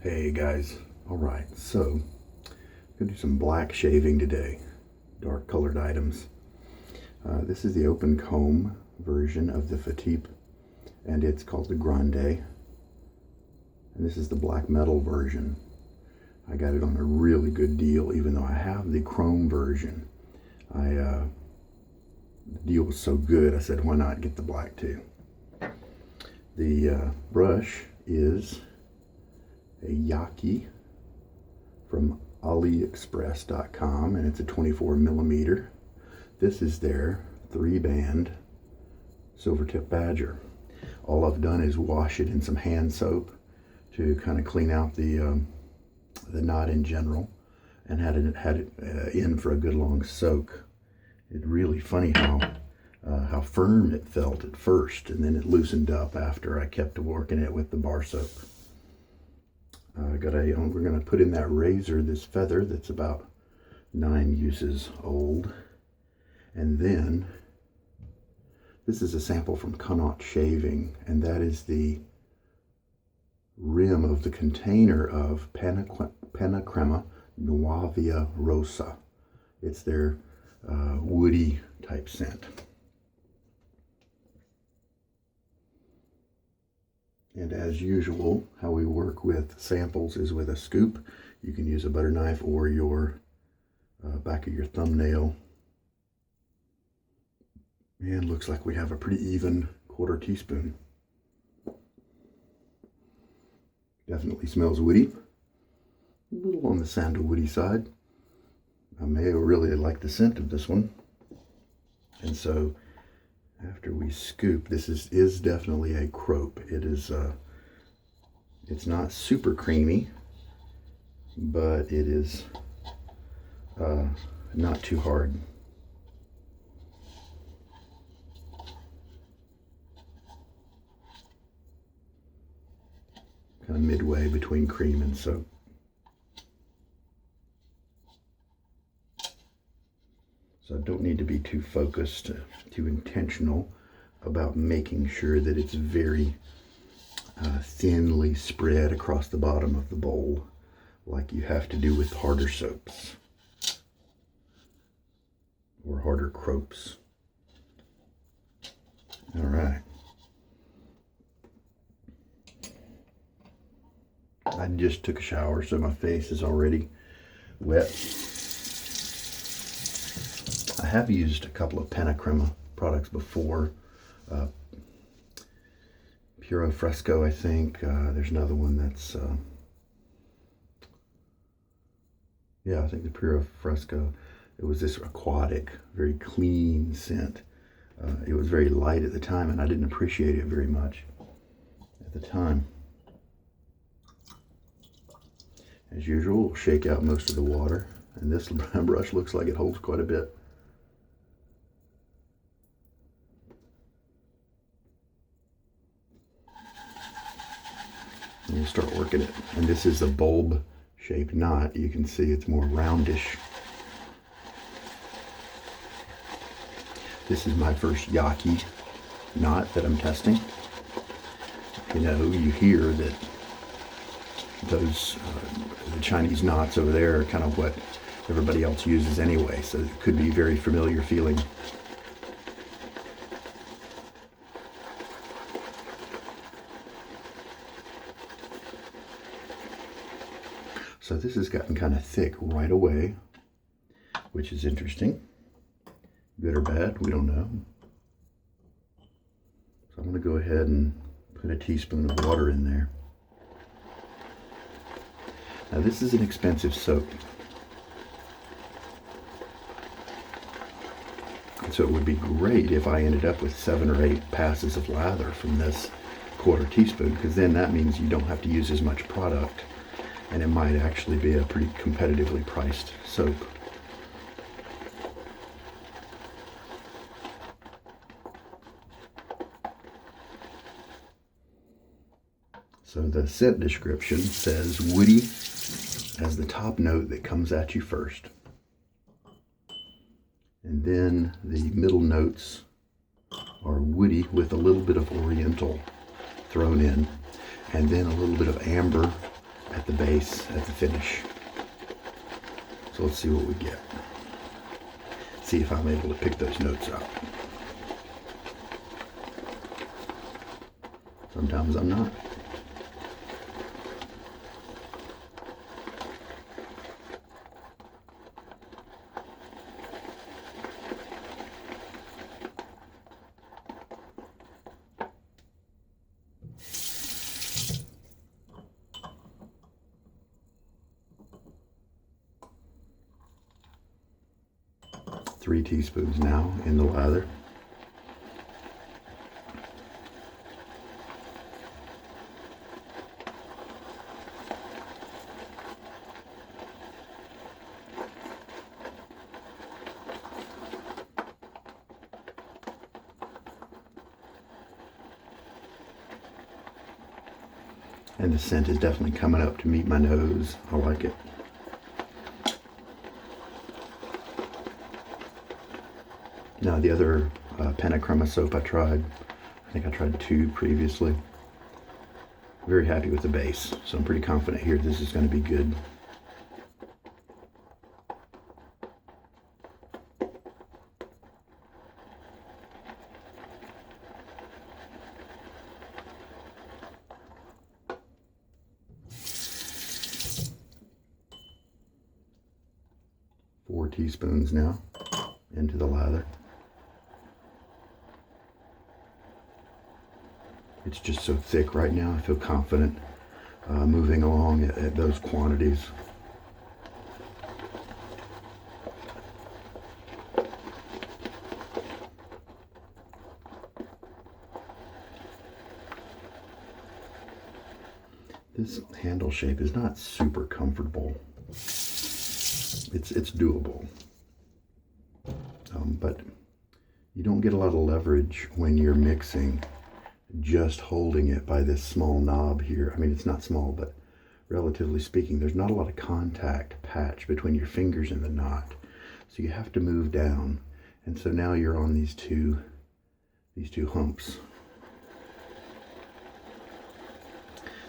Hey guys, all right, so I'm gonna do some black shaving today, dark colored items. This is the open comb version of the Fatip, and it's called the Grande, and this is the black metal version. I got it on a really good deal, even though I have the chrome version. The deal was so good, I said, why not get the black too? The brush is a Yaqi from aliexpress.com, and it's a 24 millimeter. This is their 3-band Silvertip Badger. All I've done is wash it in some hand soap to kind of clean out the knot in general, and had it in for a good long soak. It's really funny how firm it felt at first, and then it loosened up after I kept working it with the bar soap. We're going to put in that razor, this feather that's about 9 uses old. And then this is a sample from Connaught Shaving, and that is the rim of the container of Penna Crema Nuavia Rossa. It's their woody type scent. And as usual, how we work with samples is with a scoop. You can use a butter knife or your back of your thumbnail. And looks like we have a pretty even 1/4 teaspoon. Definitely smells woody. A little on the sandalwoody side. I may really like the scent of this one. And so after we scoop, this is definitely a crope. It is it's not super creamy, but it is not too hard. Kind of midway between cream and soap. So I don't need to be too focused, too intentional about making sure that it's very thinly spread across the bottom of the bowl, like you have to do with harder soaps or harder cropes. All right. I just took a shower, so my face is already wet. I have used a couple of Penna Crema products before. Puro Fresco, I think. There's another one that's, I think the Puro Fresco. It was this aquatic, very clean scent. It was very light at the time, and I didn't appreciate it very much at the time. As usual, we'll shake out most of the water, and this brush looks like it holds quite a bit. And we'll start working it. And this is a bulb-shaped knot. You can see it's more roundish. This is my first Yaqi knot that I'm testing. You know, you hear that those the Chinese knots over there are kind of what everybody else uses anyway, so it could be very familiar feeling. So this has gotten kind of thick right away, which is interesting. Good or bad, we don't know. So I'm going to go ahead and put a teaspoon of water in there. Now this is an expensive soap, and so it would be great if I ended up with 7 or 8 passes of lather from this 1/4 teaspoon, because then that means you don't have to use as much product, and it might actually be a pretty competitively priced soap. So the scent description says woody as the top note that comes at you first. And then the middle notes are woody with a little bit of oriental thrown in, and then a little bit of amber at the base, at the finish. So let's see what we get. See if I'm able to pick those notes out. Sometimes I'm not. Three teaspoons now in the lather. And the scent is definitely coming up to meet my nose. I like it. Now the other Pentacrema soap I tried, I think I tried 2 previously. Very happy with the base, so I'm pretty confident here this is going to be good. Four teaspoons now into the lather. It's just so thick right now. I feel confident moving along at those quantities. This handle shape is not super comfortable. It's doable, but you don't get a lot of leverage when you're mixing just holding it by this small knob here. I mean, it's not small, but relatively speaking, there's not a lot of contact patch between your fingers and the knot, so you have to move down. And so now you're on these two humps.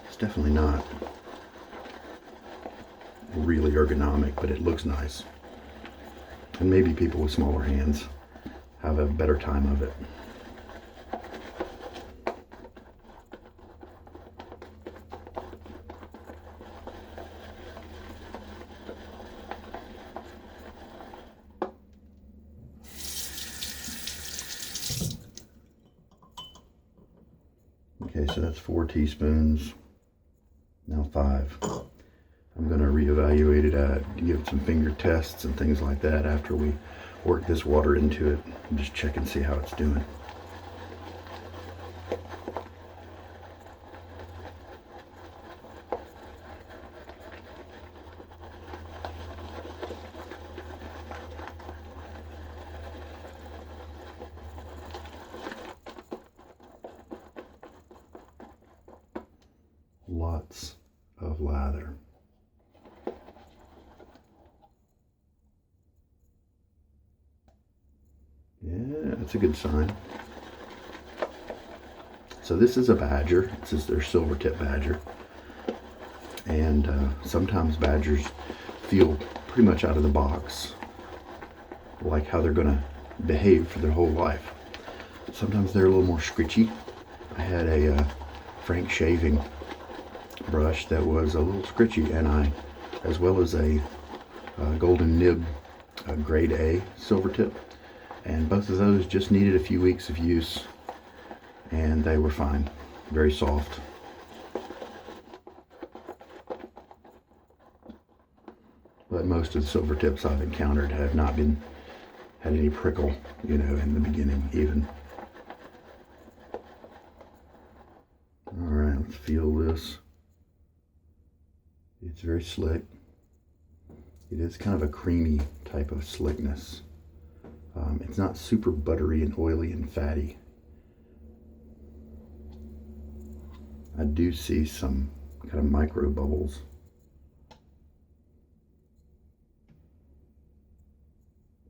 It's definitely not really ergonomic, but it looks nice. And maybe people with smaller hands have a better time of it. Okay, so that's 4 teaspoons, now 5. I'm going to reevaluate it, give it some finger tests and things like that after we work this water into it, and just check and see how it's doing. Lots of lather. Yeah, that's a good sign. So this is a badger. This is their Silvertip badger. And sometimes badgers feel pretty much out of the box, like how they're going to behave for their whole life. Sometimes they're a little more scritchy. I had a Frank shaving brush that was a little scritchy, and as well as a golden nib grade A Silvertip, and both of those just needed a few weeks of use and they were fine. Very soft. But most of the Silvertips I've encountered have not had any prickle, you know, in the beginning even. Alright, let's feel this. It's very slick. It is kind of a creamy type of slickness. It's not super buttery and oily and fatty. I do see some kind of micro bubbles.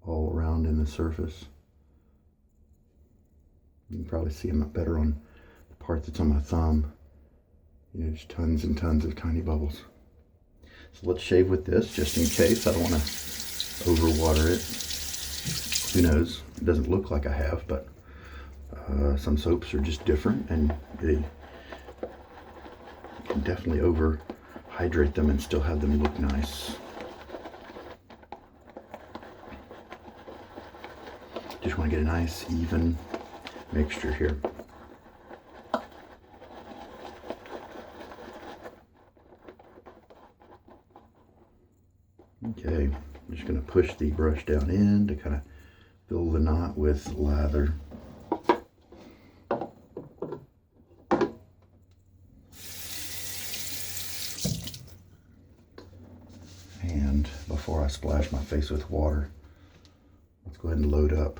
All around in the surface. You can probably see them better on the part that's on my thumb. You know, just tons and tons of tiny bubbles. So let's shave with this just in case. I don't want to overwater it. Who knows? It doesn't look like I have, but some soaps are just different, and they can definitely overhydrate them and still have them look nice. Just want to get a nice even mixture here. Okay, I'm just going to push the brush down in to kind of fill the knot with lather. And before I splash my face with water, let's go ahead and load up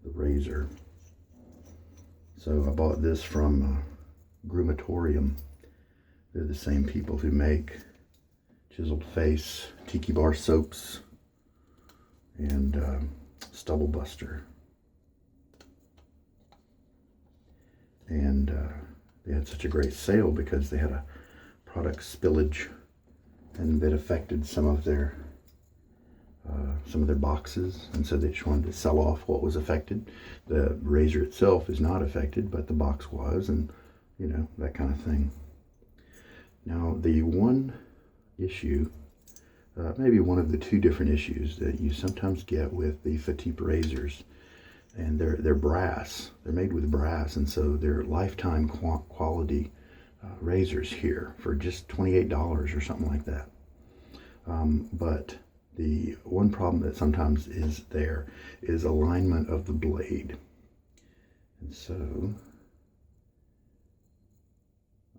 the razor. So I bought this from Grumatorium. They're the same people who make Chiseled Face, Tiki Bar soaps, and Stubble Buster. And they had such a great sale because they had a product spillage, and that affected some of their boxes, and so they just wanted to sell off what was affected. The razor itself is not affected, but the box was, and you know, that kind of thing. Now, the one issue, maybe one of the two different issues that you sometimes get with the Fatip razors, and they're brass. They're made with brass, and so they're lifetime quality razors here for just $28 or something like that. But the one problem that sometimes is there is alignment of the blade. And so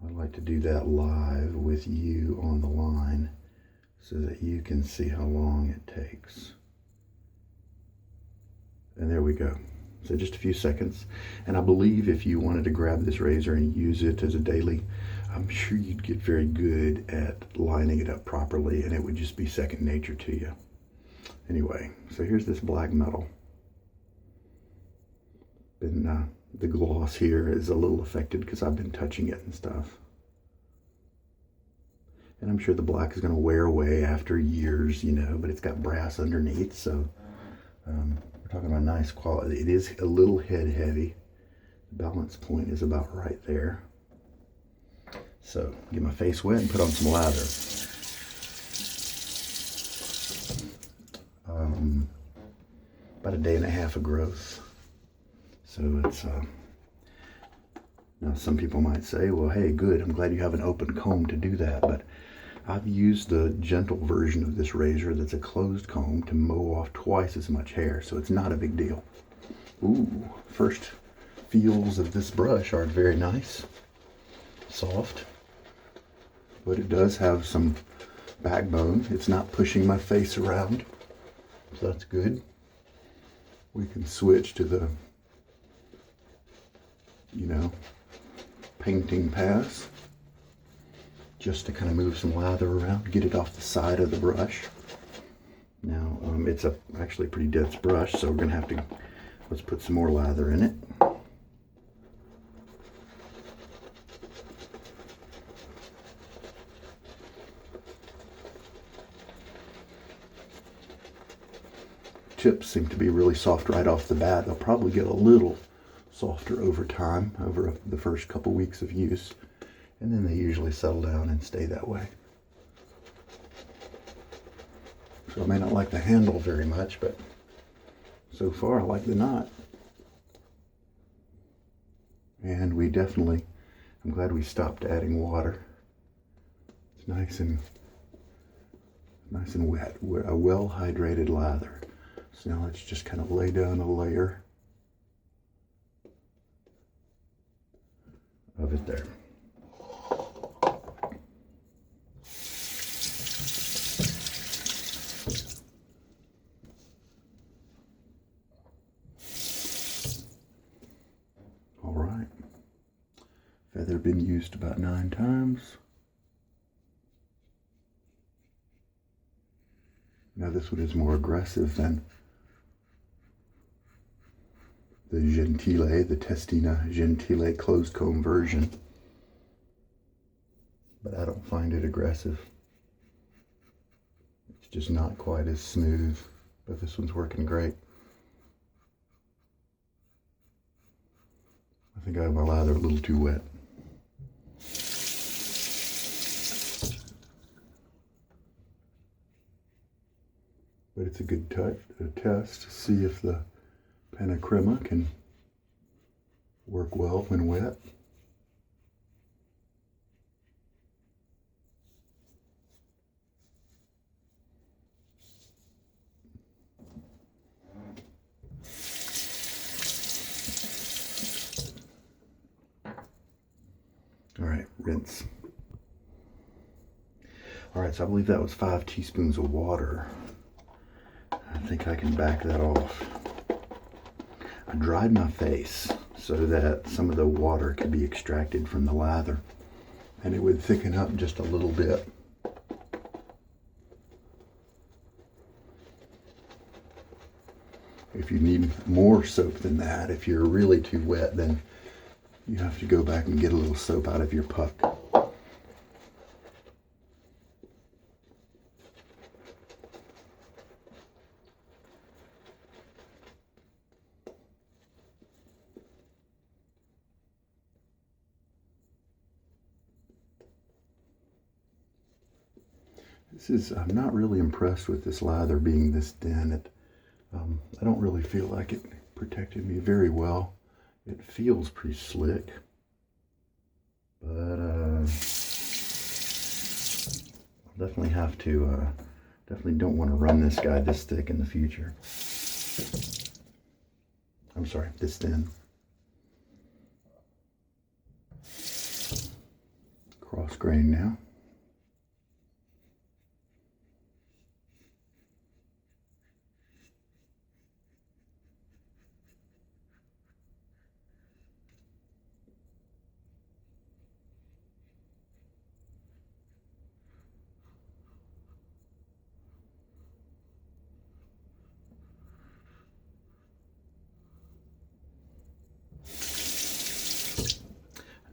I like to do that live with you on the line so that you can see how long it takes. And there we go. So just a few seconds. And I believe if you wanted to grab this razor and use it as a daily, I'm sure you'd get very good at lining it up properly, and it would just be second nature to you. Anyway, so here's this black metal. The gloss here is a little affected because I've been touching it and stuff. And I'm sure the black is going to wear away after years, you know, but it's got brass underneath, so we're talking about nice quality. It is a little head heavy. The balance point is about right there. So get my face wet and put on some lather. About a day and a half of growth. So it's, now some people might say, well, hey, good, I'm glad you have an open comb to do that, but I've used the gentle version of this razor that's a closed comb to mow off twice as much hair, so it's not a big deal. Ooh, first feels of this brush are very nice, soft, but it does have some backbone. It's not pushing my face around, so that's good. We can switch to the, you know, painting pass, just to kind of move some lather around, get it off the side of the brush. Now, it's actually a pretty dense brush, so we're going to let's put some more lather in it. Tips seem to be really soft right off the bat. They'll probably get a little softer over time, over the first couple weeks of use, and then they usually settle down and stay that way. So I may not like the handle very much, but so far I like the knot. And we definitely, I'm glad we stopped adding water. It's nice and wet. We're a well-hydrated lather. So now let's just kind of lay down a layer of it there. All right. Feather been used about 9 times. Now this one is more aggressive than the Gentile, the Testina Gentile closed comb version, but I don't find it aggressive. It's just not quite as smooth, but this one's working great. I think I have my lather a little too wet. But it's a good test to see if the penna crema can work well when wet. All right, rinse. All right, so I believe that was 5 teaspoons of water. I think I can back that off. I dried my face so that some of the water could be extracted from the lather, and it would thicken up just a little bit. If you need more soap than that, if you're really too wet, then you have to go back and get a little soap out of your puck. I'm not really impressed with this lather being this thin. I don't really feel like it protected me very well. It feels pretty slick, but I'll definitely have to, definitely don't want to run this guy this thick in the future. I'm sorry, this thin. Cross grain now.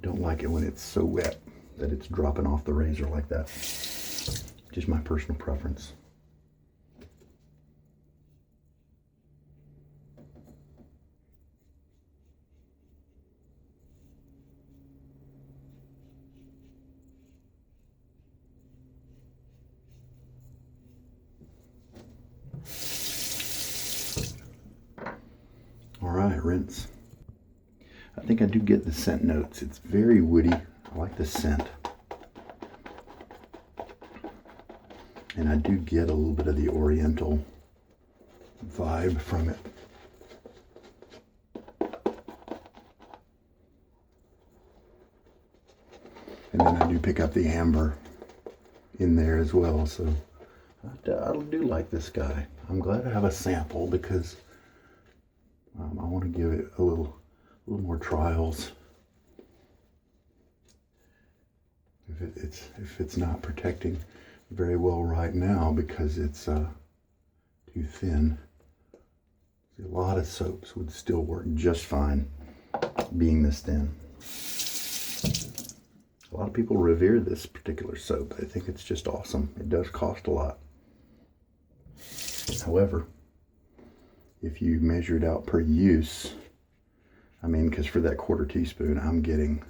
Don't like it when it's so wet that it's dropping off the razor like that. Just my personal preference. All right, rinse. I think I do get the scent notes. It's very woody. I like the scent. And I do get a little bit of the oriental vibe from it. And then I do pick up the amber in there as well. So I do like this guy. I'm glad I have a sample because I want to give it a little more trials. If it's not protecting very well right now because it's too thin, a lot of soaps would still work just fine being this thin. A lot of people revere this particular soap. They think it's just awesome. It does cost a lot. However, if you measure it out per use, I mean, because for that 1/4 teaspoon, I'm getting,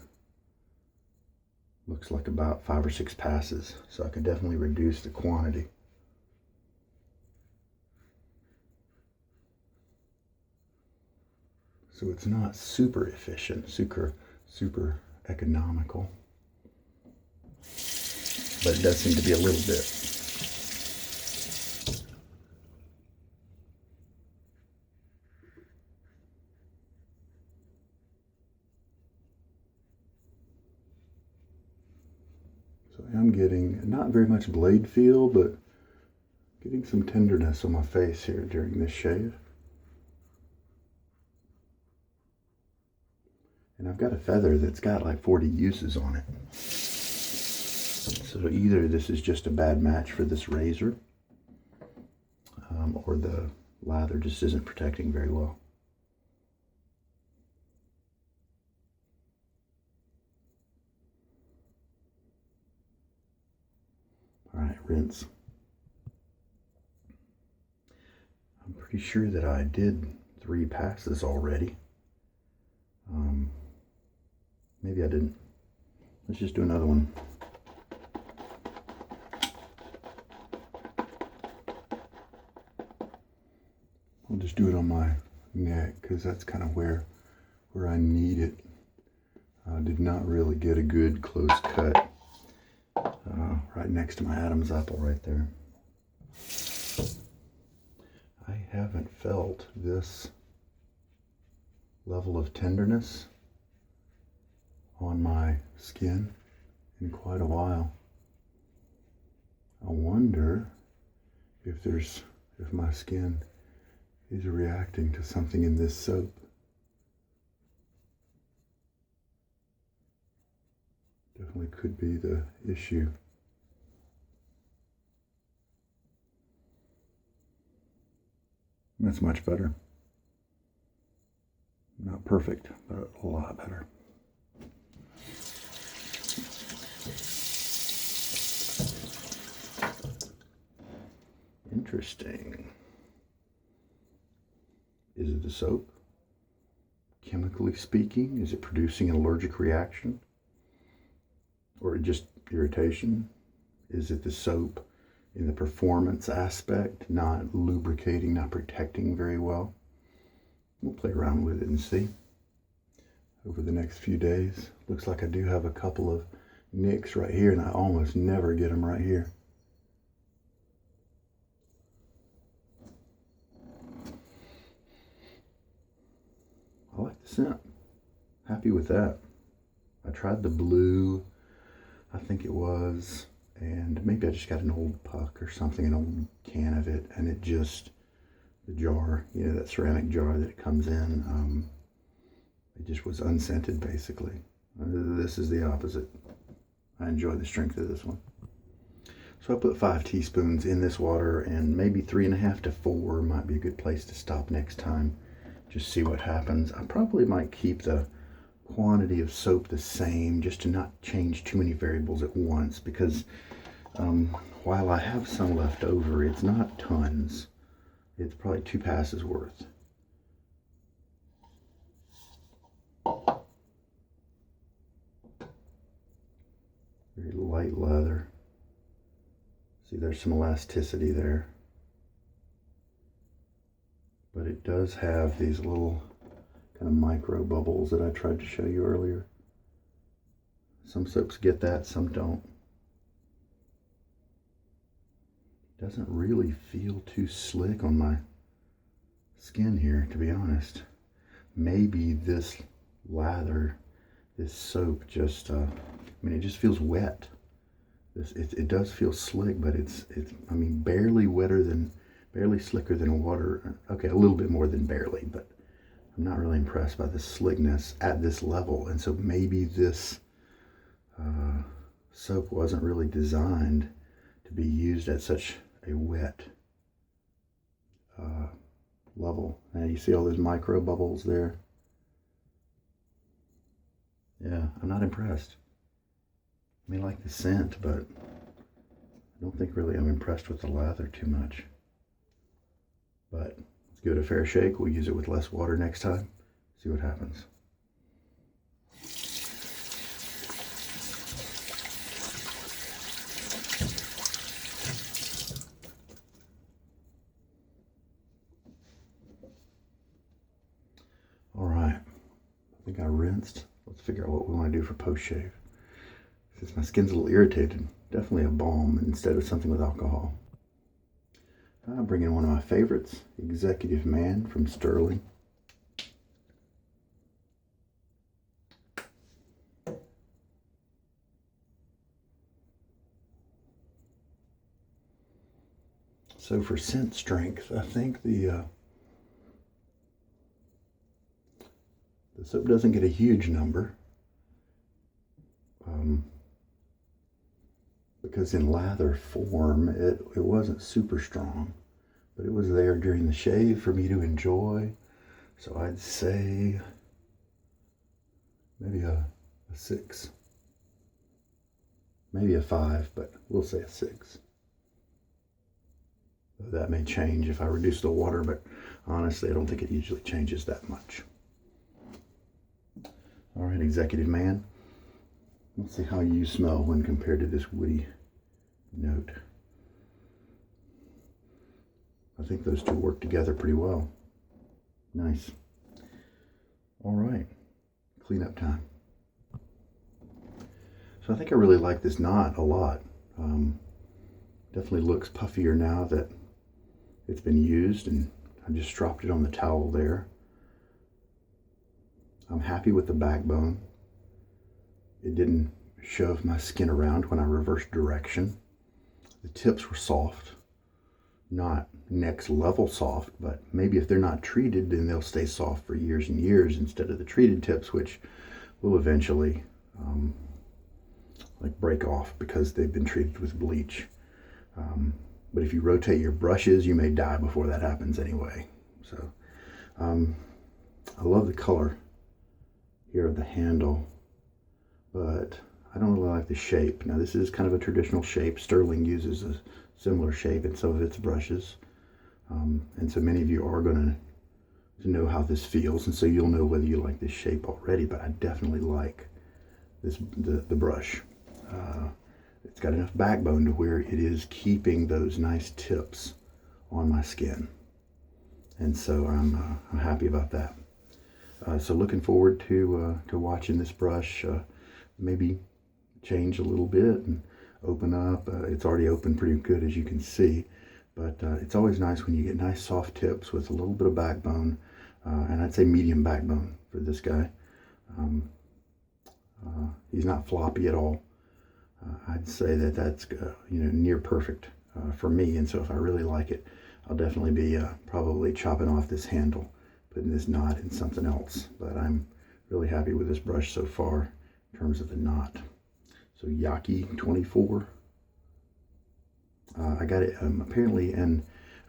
looks like about 5 or 6 passes. So I could definitely reduce the quantity. So it's not super efficient, super economical. But it does seem to be a little bit. So I'm getting not very much blade feel, but getting some tenderness on my face here during this shave. And I've got a feather that's got like 40 uses on it. So either this is just a bad match for this razor, or the lather just isn't protecting very well. All right, rinse. Pretty sure that I did 3 passes already. Maybe I didn't. Let's just do another one. I'll just do it on my neck because that's kind of where I need it. I did not really get a good close cut right next to my Adam's apple right there. I haven't felt this level of tenderness on my skin in quite a while. I wonder if my skin is reacting to something in this soap. Definitely could be the issue. That's much better. Not perfect, but a lot better. Interesting. Is it the soap? Chemically speaking, is it producing an allergic reaction? Or just irritation? Is it the soap in the performance aspect, not lubricating, not protecting very well? We'll play around with it and see over the next few days. Looks like I do have a couple of nicks right here, and I almost never get them right here. I like the scent. Happy with that. I tried the blue, I think it was, and maybe I just got an old puck or something, an old can of it, and it just, the jar, you know, that ceramic jar that it comes in, it just was unscented basically. This is the opposite. I enjoy the strength of this one. So I put 5 teaspoons in this water, and maybe 3.5 to 4 might be a good place to stop next time. Just see what happens. I probably might keep the quantity of soap the same just to not change too many variables at once, because while I have some left over, it's not tons. It's probably 2 passes worth. Very light lather. See, there's some elasticity there. But it does have these little kind of micro bubbles that I tried to show you earlier. Some soaps get that, some don't. Doesn't really feel too slick on my skin here, to be honest. Maybe this lather, this soap just, I mean, it just feels wet. It does feel slick, but it's I mean, barely slicker than water. Okay, a little bit more than barely, but I'm not really impressed by the slickness at this level. And so maybe this soap wasn't really designed to be used at such a wet level. Now you see all those micro bubbles there? Yeah, I'm not impressed. I mean, I like the scent, but I don't think really I'm impressed with the lather too much. But let's give it a fair shake. We'll use it with less water next time. See what happens. All right, I think I rinsed. Let's figure out what we want to do for post-shave. Since my skin's a little irritated, definitely a balm instead of something with alcohol. I'll bring in one of my favorites, Executive Man from Stirling. So for scent strength, I think the soap doesn't get a huge number. Because in lather form, it wasn't super strong, but it was there during the shave for me to enjoy. So I'd say maybe a 6, maybe a 5, but we'll say a 6. That may change if I reduce the water, but honestly, I don't think it usually changes that much. All right, Executive Man. Let's see how you smell when compared to this woody note. I think those two work together pretty well. Nice. All right, cleanup time. So I think I really like this knot a lot. Definitely looks puffier now that it's been used, and I just dropped it on the towel there. I'm happy with the backbone. It didn't shove my skin around when I reversed direction. The tips were soft, not next level soft, but maybe if they're not treated, then they'll stay soft for years and years instead of the treated tips, which will eventually like break off because they've been treated with bleach. But if you rotate your brushes, you may die before that happens anyway. So I love the color here of the handle, but I don't really like the shape. Now this is kind of a traditional shape. Stirling uses a similar shape in some of its brushes. And so many of you are going to know how this feels, and so you'll know whether you like this shape already, but I definitely like the brush. It's got enough backbone to where it is keeping those nice tips on my skin. And so I'm happy about that. So looking forward to watching this brush maybe change a little bit and open up. It's already open pretty good, as you can see, but it's always nice when you get nice soft tips with a little bit of backbone, and I'd say medium backbone for this guy. He's not floppy at all. I'd say that's near perfect for me, and so if I really like it, I'll definitely be probably chopping off this handle, putting this knot in something else. But I'm really happy with this brush so far in terms of the knot. So Yaqi 24. I got it apparently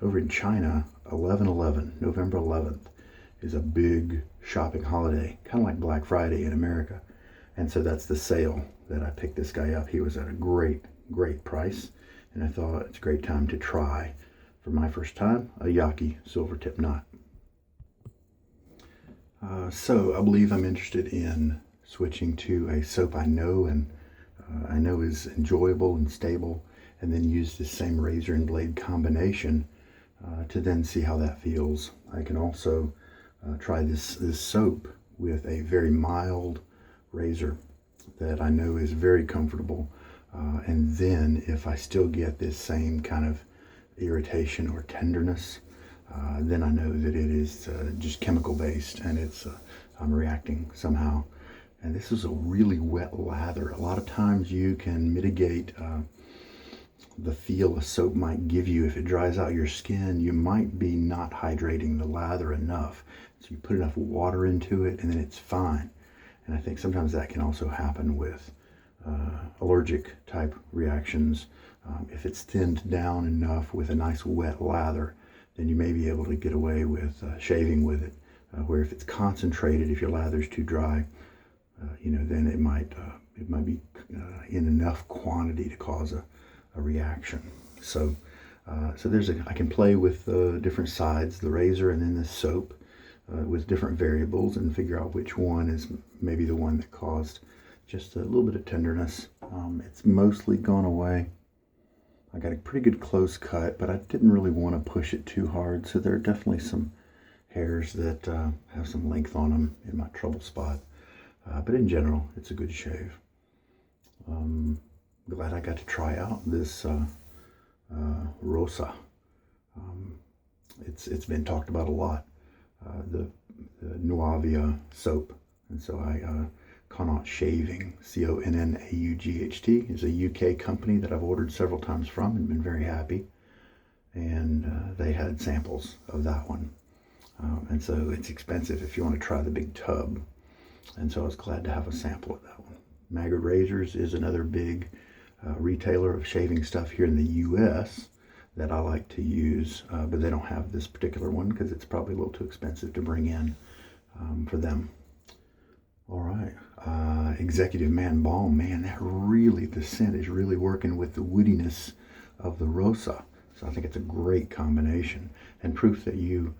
over in China. 11/11, November 11th, is a big shopping holiday, kind of like Black Friday in America. And so that's the sale that I picked this guy up. He was at a great price, and I thought it's a great time to try, for my first time, a Yaqi Silvertip knot. So I believe I'm interested in switching to a soap I know is enjoyable and stable, and then use the same razor and blade combination to then see how that feels. I can also try this soap with a very mild razor that I know is very comfortable, and then if I still get this same kind of irritation or tenderness, then I know that it is just chemical based, and it's I'm reacting somehow. And this is a really wet lather. A lot of times you can mitigate the feel a soap might give you. If it dries out your skin, you might be not hydrating the lather enough. So you put enough water into it and then it's fine. And I think sometimes that can also happen with allergic type reactions. If it's thinned down enough with a nice wet lather, then you may be able to get away with shaving with it. Where if it's concentrated, if your lather's too dry, then it might be in enough quantity to cause a reaction. So I can play with different sides, the razor and then the soap, with different variables, and figure out which one is maybe the one that caused just a little bit of tenderness. It's mostly gone away. I got a pretty good close cut, but I didn't really want to push it too hard, so there are definitely some hairs that have some length on them in my trouble spot. But in general, it's a good shave. Glad I got to try out this Rossa. It's been talked about a lot, the Nuavia soap. And so Connaught Shaving, CONNAUGHT, is a UK company that I've ordered several times from and been very happy. And they had samples of that one. And so it's expensive if you want to try the big tub. And so I was glad to have a sample of that one. Maggot Razors is another big retailer of shaving stuff here in the US that I like to use, but they don't have this particular one because it's probably a little too expensive to bring in for them. All right, Executive Man Balm. Man, the scent is really working with the woodiness of the Rossa. So I think it's a great combination and proof that you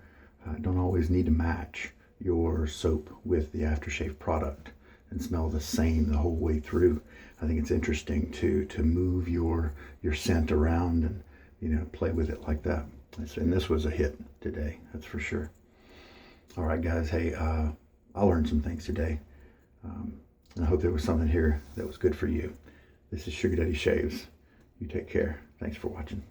don't always need to match your soap with the aftershave product and smell the same the whole way through. I think it's interesting to move your scent around and, you know, play with it like that. And this was a hit today, that's for sure. All right, guys. Hey, I learned some things today. And I hope there was something here that was good for you. This is Sugar Daddy Shaves. You take care. Thanks for watching.